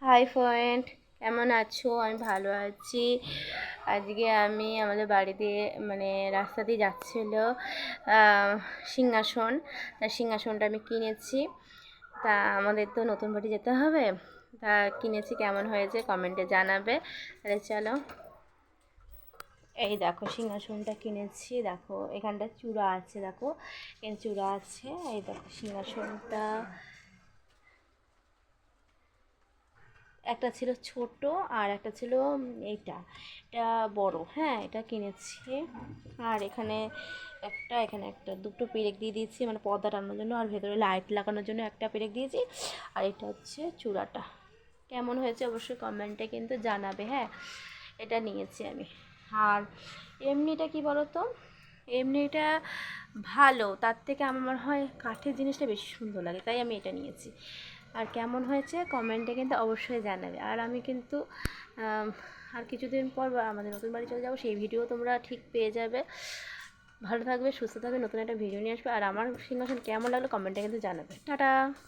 Hi friend, কেমন আছো? আমি ভালো আছি। আজকে আমি আমাদের বাড়ি দিয়ে রাস্তা দিয়ে যাচ্ছিল সিংহাসন। সিংহাসনটা আমি কিনেছি। তা আমাদের তো নতুন বাড়ি যেতে হবে, তা কিনেছি। কেমন হয়েছে কমেন্টে জানাবে। তাহলে চলো, এই দেখো সিংহাসনটা কিনেছি। দেখো এখানটা চূড়া আছে, দেখো এখানে চূড়া আছে। এই দেখো সিংহাসনটা একটা ছিল ছোট আর একটা ছিল এইটা, এটা বড়। হ্যাঁ, এটা কিনেছি। আর এখানে একটা দুটো পেরেক দিয়ে দিয়েছি, মানে পর্দা টানানোর জন্য, আর ভেতরে লাইট লাগানোর জন্য একটা পেরেক দিয়েছি। আর এটা হচ্ছে চূড়াটা। কেমন হয়েছে অবশ্যই কমেন্টে কিন্তু জানাবে। হ্যাঁ, এটা নিয়েছি আমি। আর এমনিটা কি বলো তো, এমনিটা ভালো, তার থেকে আমার মনে হয় কাঠের জিনিসটা বেশি সুন্দর লাগে, তাই আমি এটা নিয়েছি। আর কেমন হয়েছে কমেন্টে কিন্তু অবশ্যই জানাবে। আর আমি কিন্তু আর কিছুদিন পর আমাদের নতুন বাড়ি চলে যাবো, সেই ভিডিও তোমরা ঠিক পেয়ে যাবে। ভালো থাকবে, সুস্থ থাকবে, নতুন একটা ভিডিও নিয়ে আসবে। আর আমার সিংহাসন কেমন লাগলো কমেন্টে কিন্তু জানাবে। টাটা।